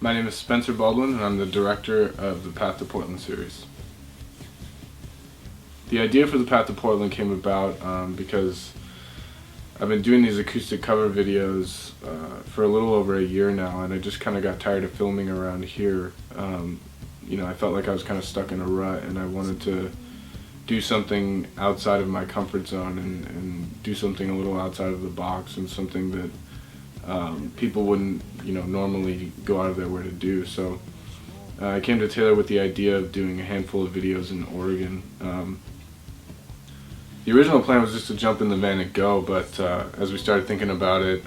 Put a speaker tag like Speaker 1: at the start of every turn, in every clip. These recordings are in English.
Speaker 1: My name is Spencer Baldwin, and I'm the director of the Path to Portland series. The idea for the Path to Portland came about because I've been doing these acoustic cover videos for a little over a year now, and I just kind of got tired of filming around here. I felt like I was kind of stuck in a rut, and I wanted to do something outside of my comfort zone and do something a little outside of the box, and something that people wouldn't normally go out of their way to do. So I came to Taylor with the idea of doing a handful of videos in Oregon. The original plan was just to jump in the van and go, but as we started thinking about it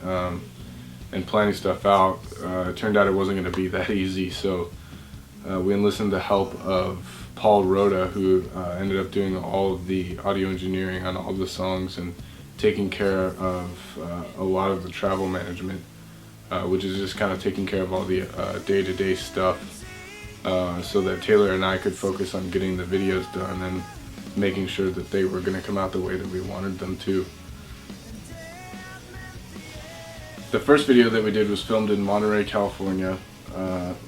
Speaker 1: and planning stuff out, it turned out it wasn't going to be that easy. So we enlisted the help of Paul Rhoda, who ended up doing all of the audio engineering on all the songs and taking care of a lot of the travel management, which is just kind of taking care of all the day-to-day stuff, so that Taylor and I could focus on getting the videos done and making sure that they were going to come out the way that we wanted them to. The first video that we did was filmed in Monterey, California,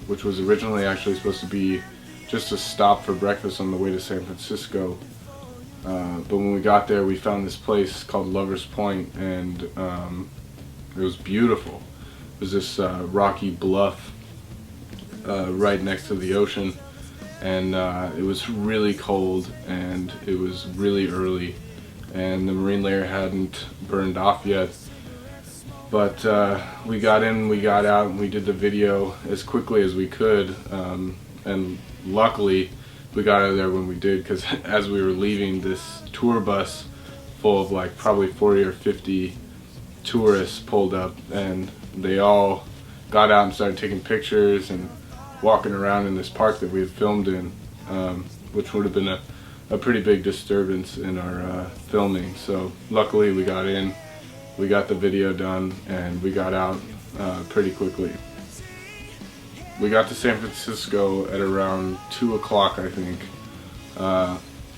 Speaker 1: which was originally actually supposed to be just a stop for breakfast on the way to San Francisco. But when we got there, we found this place called Lover's Point, and it was beautiful. It was this rocky bluff right next to the ocean, and it was really cold, and it was really early, and the marine layer hadn't burned off yet. But we got in, we got out, and we did the video as quickly as we could, and luckily we got out of there when we did, because as we were leaving, this tour bus full of like probably 40 or 50 tourists pulled up, and they all got out and started taking pictures and walking around in this park that we had filmed in, which would have been a pretty big disturbance in our filming. So luckily we got in, we got the video done, and we got out pretty quickly. We got to San Francisco at around 2 o'clock, I think,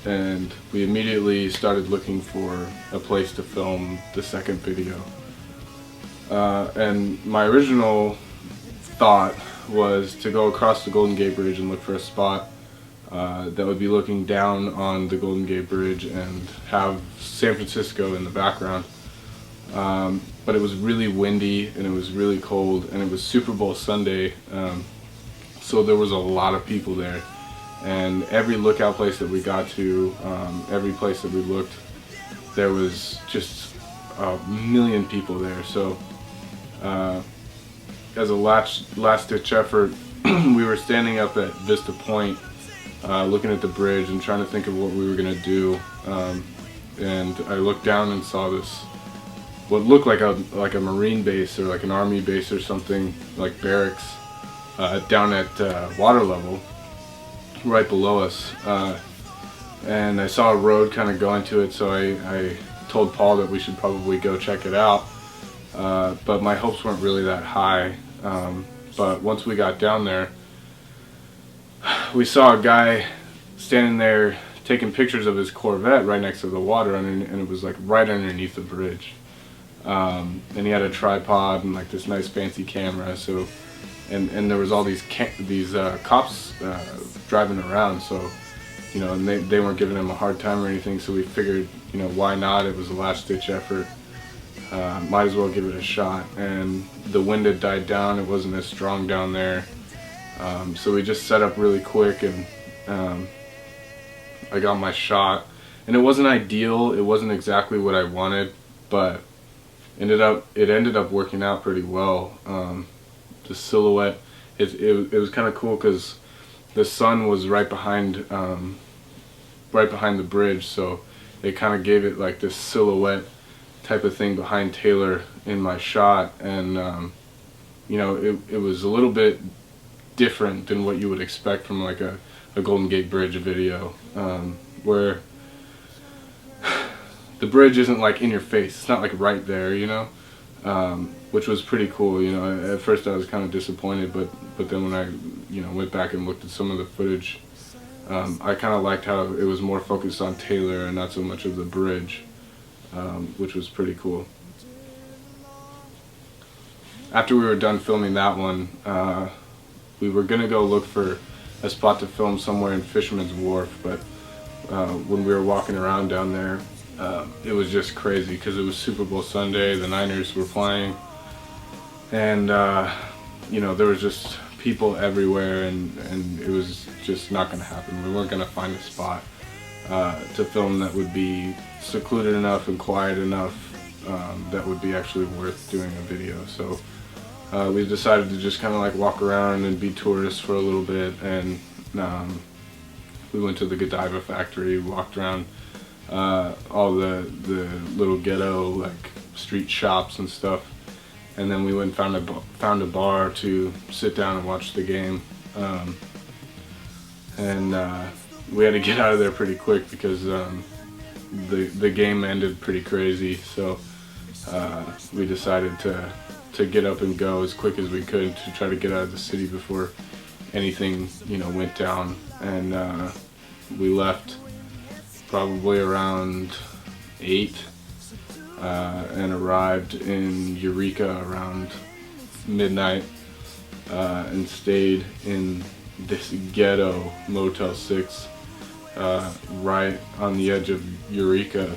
Speaker 1: and we immediately started looking for a place to film the second video. And my original thought was to go across the Golden Gate Bridge and look for a spot that would be looking down on the Golden Gate Bridge and have San Francisco in the background. But it was really windy, and it was really cold, and it was Super Bowl Sunday, so there was a lot of people there, and every lookout place that we got to, every place that we looked, there was just a million people there. So as a last-ditch effort, we were standing up at Vista Point, looking at the bridge and trying to think of what we were going to do, and I looked down and saw this, what looked like a marine base or like an army base or something, like barracks, down at water level right below us, and I saw a road kind of going to it, so I told Paul that we should probably go check it out, but my hopes weren't really that high. But once we got down there, we saw a guy standing there taking pictures of his Corvette right next to the water, and it was like right underneath the bridge. And he had a tripod and like this nice fancy camera. So, and there was all these cops driving around. So, and they weren't giving him a hard time or anything. So we figured, why not? It was a last-ditch effort. Might as well give it a shot. And the wind had died down. It wasn't as strong down there. So we just set up really quick, and I got my shot. And it wasn't ideal. It wasn't exactly what I wanted, but it ended up working out pretty well. The silhouette, it was kind of cool because the sun was right behind the bridge, so it kind of gave it like this silhouette type of thing behind Taylor in my shot, and it was a little bit different than what you would expect from like a Golden Gate Bridge video, where the bridge isn't like in your face. It's not like right there, which was pretty cool. At first I was kind of disappointed, but then when I went back and looked at some of the footage, I kind of liked how it was more focused on Taylor and not so much of the bridge, which was pretty cool. After we were done filming that one, we were gonna go look for a spot to film somewhere in Fisherman's Wharf, but when we were walking around down there, it was just crazy because it was Super Bowl Sunday, the Niners were playing, and you know, there was just people everywhere, and it was just not gonna happen. We weren't gonna find a spot to film that would be secluded enough and quiet enough that would be actually worth doing a video. So we decided to just kind of like walk around and be tourists for a little bit, and we went to the Godiva factory, walked around all the little ghetto like street shops and stuff, and then we went and found a bar to sit down and watch the game. We had to get out of there pretty quick because the game ended pretty crazy, so we decided to get up and go as quick as we could to try to get out of the city before anything, you know, went down. And we left probably around 8 and arrived in Eureka around midnight, and stayed in this ghetto Motel 6 right on the edge of Eureka,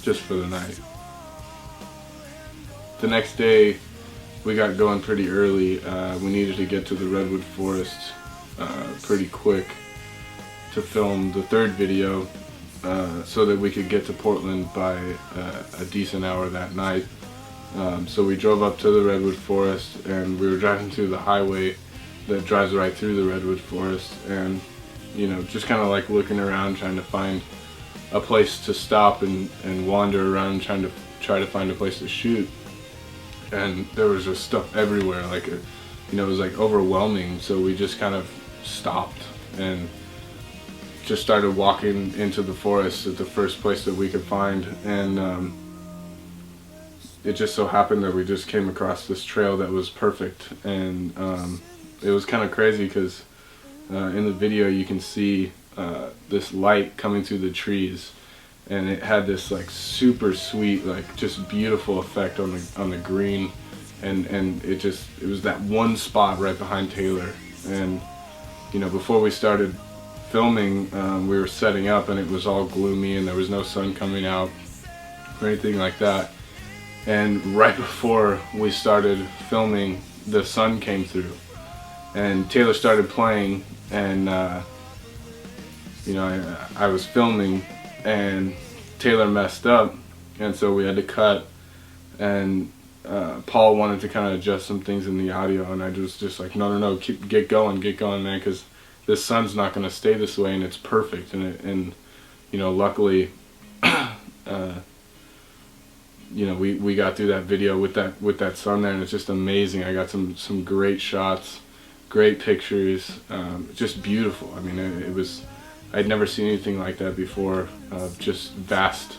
Speaker 1: just for the night. The next day we got going pretty early. We needed to get to the Redwood Forest pretty quick to film the third video, so that we could get to Portland by a decent hour that night. So we drove up to the Redwood Forest, and we were driving through the highway that drives right through the Redwood Forest, and you know, just kind of like looking around, trying to find a place to stop and wander around, try to find a place to shoot. And there was just stuff everywhere, like you know, it was like overwhelming. So we just kind of stopped and just started walking into the forest at the first place that we could find, and it just so happened that we just came across this trail that was perfect. And it was kind of crazy because in the video you can see this light coming through the trees, and it had this like super sweet, like just beautiful effect on the green, and it was that one spot right behind Taylor. And you know, before we started filming, we were setting up, and it was all gloomy, and there was no sun coming out or anything like that. And right before we started filming, the sun came through, and Taylor started playing, and you know, I was filming, and Taylor messed up, and so we had to cut. And Paul wanted to kind of adjust some things in the audio, and I was just like, no, get going, man, because this sun's not going to stay this way, and it's perfect. And you know, luckily, you know, we got through that video with that sun there, and it's just amazing. I got some great shots, great pictures, just beautiful. I mean, it was, I'd never seen anything like that before. Just vast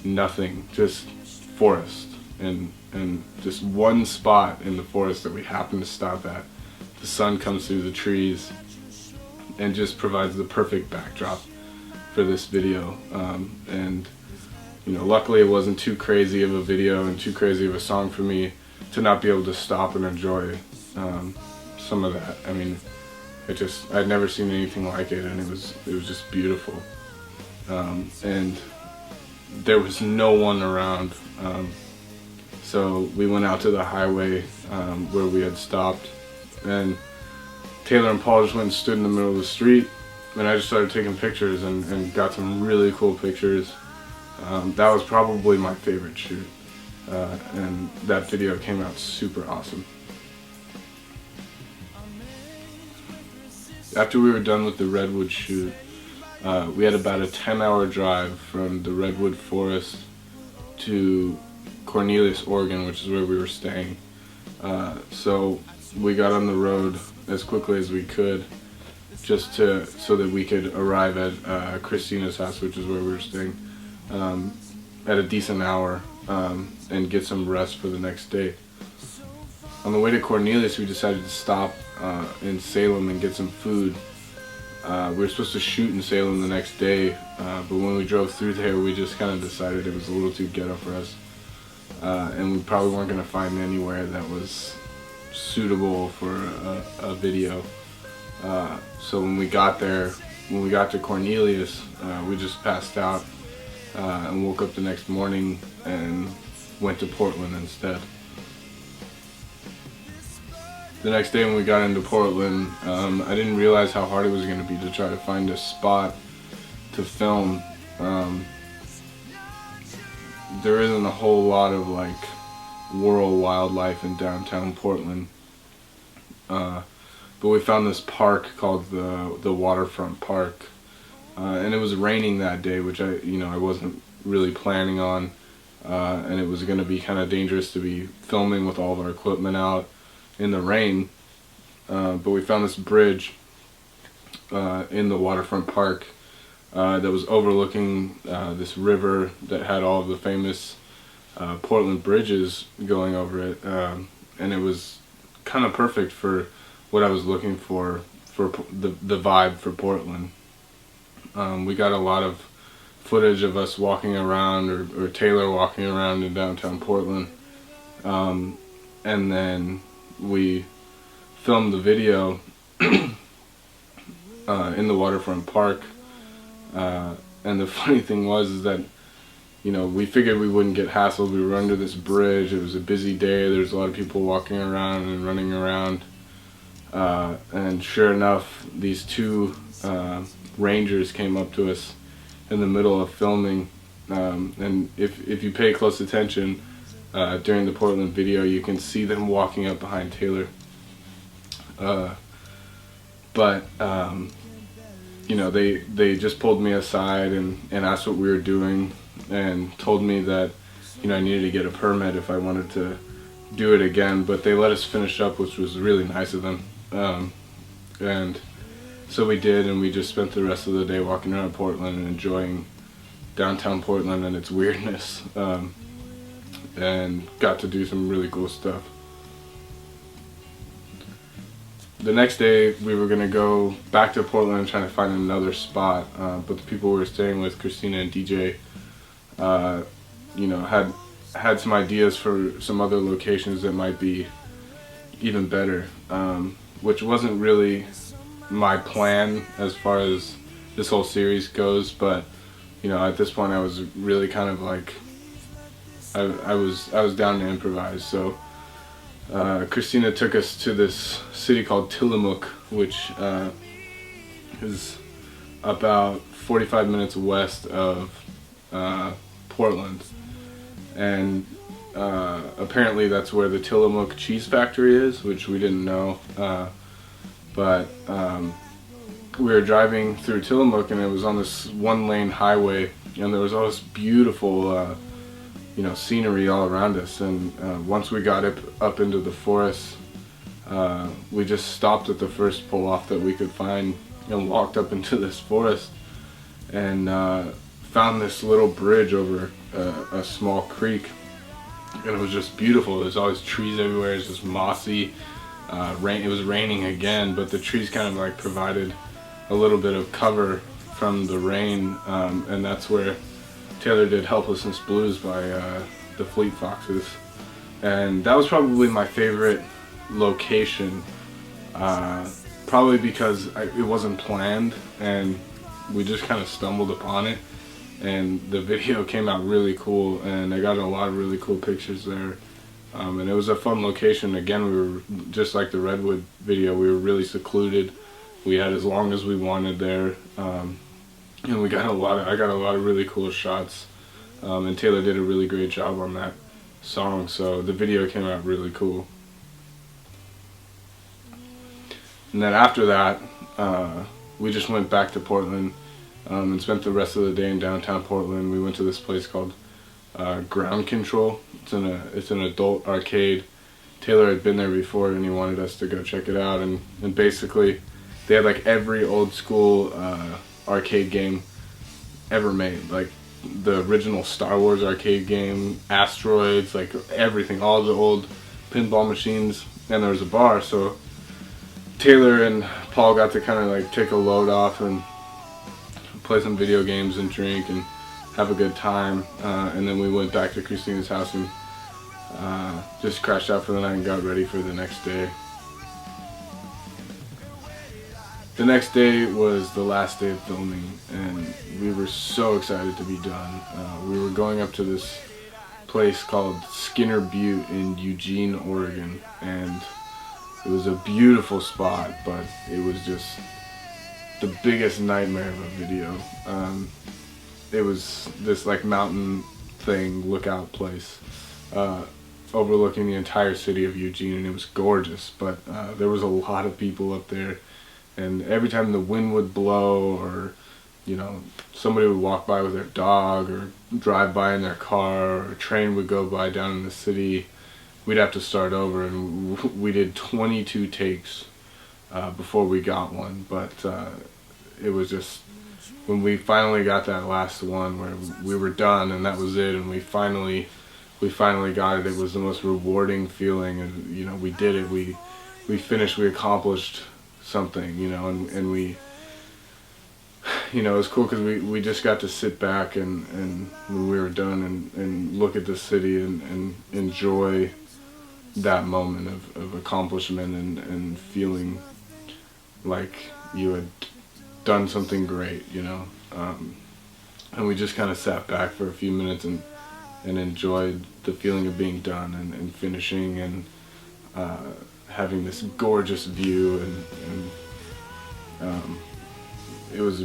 Speaker 1: nothing, just forest, and just one spot in the forest that we happened to stop at. The sun comes through the trees and just provides the perfect backdrop for this video. And you know, luckily it wasn't too crazy of a video and too crazy of a song for me to not be able to stop and enjoy some of that. I mean, I'd never seen anything like it, and it was just beautiful. And there was no one around, so we went out to the highway where we had stopped, and Taylor and Paul just went and stood in the middle of the street, and I just started taking pictures and got some really cool pictures. That was probably my favorite shoot, and that video came out super awesome. After we were done with the Redwood shoot, we had about a 10-hour drive from the Redwood Forest to Cornelius, Oregon, which is where we were staying. So we got on the road as quickly as we could, just so that we could arrive at Christina's house, which is where we were staying, at a decent hour, and get some rest for the next day. On the way to Cornelius, we decided to stop in Salem and get some food. We were supposed to shoot in Salem the next day, but when we drove through there, we just kind of decided it was a little too ghetto for us, and we probably weren't going to find anywhere that was suitable for a video. So when we got there, when we got to Cornelius, we just passed out and woke up the next morning and went to Portland instead. The next day when we got into Portland, I didn't realize how hard it was going to be to try to find a spot to film. There isn't a whole lot of like rural wildlife in downtown Portland, but we found this park called the Waterfront Park, and it was raining that day, which I wasn't really planning on, and it was going to be kind of dangerous to be filming with all of our equipment out in the rain, but we found this bridge in the Waterfront Park that was overlooking this river that had all of the famous Portland bridges going over it, and it was kind of perfect for what I was looking for the vibe for Portland. We got a lot of footage of us walking around, or Taylor walking around in downtown Portland, and then we filmed the video in the Waterfront Park. And the funny thing was that, we figured we wouldn't get hassled. We were under this bridge. It was a busy day. There's a lot of people walking around and running around. And sure enough, these two rangers came up to us in the middle of filming. And if you pay close attention during the Portland video, you can see them walking up behind Taylor. They just pulled me aside and asked what we were doing, and told me that I needed to get a permit if I wanted to do it again, but they let us finish up, which was really nice of them. And so we did, and we just spent the rest of the day walking around Portland and enjoying downtown Portland and its weirdness, and got to do some really cool stuff. The next day we were going to go back to Portland and try to find another spot, but the people we were staying with, Christina and DJ, had some ideas for some other locations that might be even better, which wasn't really my plan as far as this whole series goes, but at this point I was really kind of like, I was down to improvise. So Christina took us to this city called Tillamook, which is about 45 minutes west of Portland, and apparently that's where the Tillamook cheese factory is, which we didn't know, but we were driving through Tillamook, and it was on this one-lane highway, and there was all this beautiful scenery all around us. And once we got up into the forest, we just stopped at the first pull-off that we could find and walked up into this forest, and found this little bridge over a small creek, and it was just beautiful. There's always trees everywhere. It's just mossy. It was raining again, but the trees kind of like provided a little bit of cover from the rain, and that's where Taylor did Helplessness Blues by the Fleet Foxes, and that was probably my favorite location, probably because it wasn't planned, and we just kind of stumbled upon it, and the video came out really cool, and I got a lot of really cool pictures there, and it was a fun location. Again, we were just like the Redwood video, we were really secluded. We had as long as we wanted there, and I got a lot of really cool shots, and Taylor did a really great job on that song, so the video came out really cool. And then after that, we just went back to Portland, and spent the rest of the day in downtown Portland. We went to this place called Ground Control. It's an adult arcade. Taylor had been there before, and he wanted us to go check it out, and basically they had like every old school arcade game ever made, like the original Star Wars arcade game, Asteroids, like everything, all the old pinball machines, and there was a bar, so Taylor and Paul got to kind of like take a load off and play some video games and drink and have a good time, and then we went back to Christina's house and just crashed out for the night and got ready for the next day. The next day was the last day of filming, and we were so excited to be done. We were going up to this place called Skinner Butte in Eugene, Oregon, and it was a beautiful spot, but it was just the biggest nightmare of a video. It was this like mountain thing, lookout place, overlooking the entire city of Eugene, and it was gorgeous, but there was a lot of people up there. And every time the wind would blow, or somebody would walk by with their dog, or drive by in their car, or a train would go by down in the city, we'd have to start over. And we did 22 takes before we got one. But it was just, when we finally got that last one where we were done and that was it, and we finally got it, it was the most rewarding feeling. And we did it. We finished. We accomplished something, and we, it was cool because we just got to sit back and when we were done and look at the city and enjoy that moment of accomplishment and feeling like you had done something great, and we just kind of sat back for a few minutes and enjoyed the feeling of being done and finishing and having this gorgeous view, and it was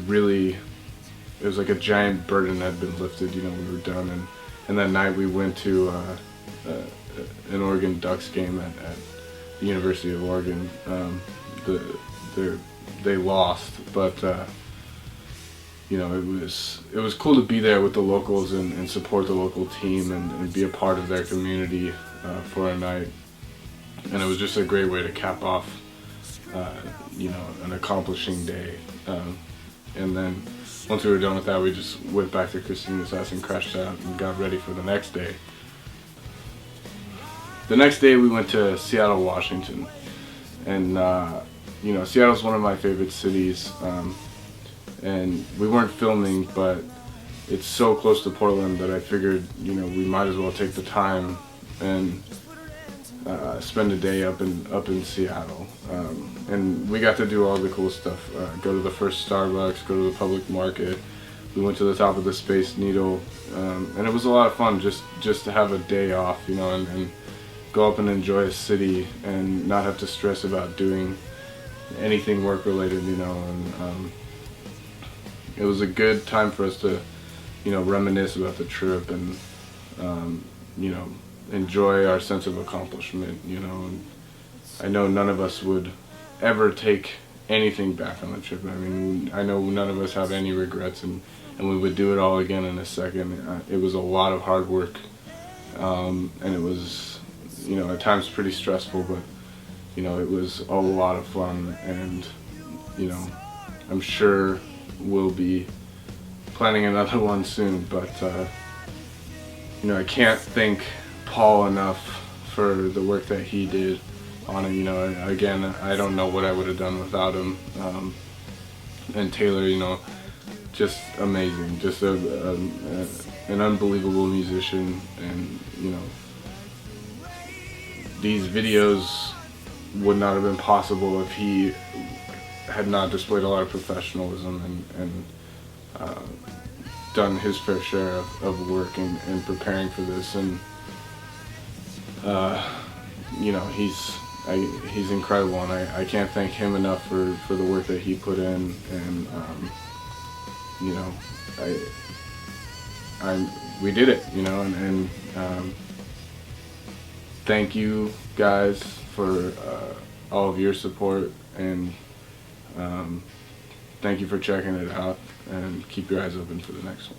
Speaker 1: like a giant burden had been lifted. We were done, and that night we went to an Oregon Ducks game at the University of Oregon. They lost, but it was cool to be there with the locals and support the local team and be a part of their community for a night. And it was just a great way to cap off, an accomplishing day. And then once we were done with that, we just went back to Christina's house and crashed out and got ready for the next day. The next day we went to Seattle, Washington. And, Seattle's one of my favorite cities. And we weren't filming, but it's so close to Portland that I figured, we might as well take the time and spend a day up in Seattle, and we got to do all the cool stuff. Go to the first Starbucks, go to the public market. We went to the top of the Space Needle, and it was a lot of fun just to have a day off, and go up and enjoy a city and not have to stress about doing anything work related, and it was a good time for us to, reminisce about the trip and, enjoy our sense of accomplishment, and I know none of us would ever take anything back on the trip. I mean, I know none of us have any regrets, and we would do it all again in a second. It was a lot of hard work, and it was, at times pretty stressful, but, it was a lot of fun, and, I'm sure we'll be planning another one soon, but, I can't thank Paul enough for the work that he did on it. Again, I don't know what I would have done without him. And Taylor, just amazing, just an unbelievable musician, and these videos would not have been possible if he had not displayed a lot of professionalism and done his fair share of work in preparing for this. And he's incredible, and I can't thank him enough for the work that he put in. And we did it, and thank you guys for all of your support, and thank you for checking it out, and keep your eyes open for the next one.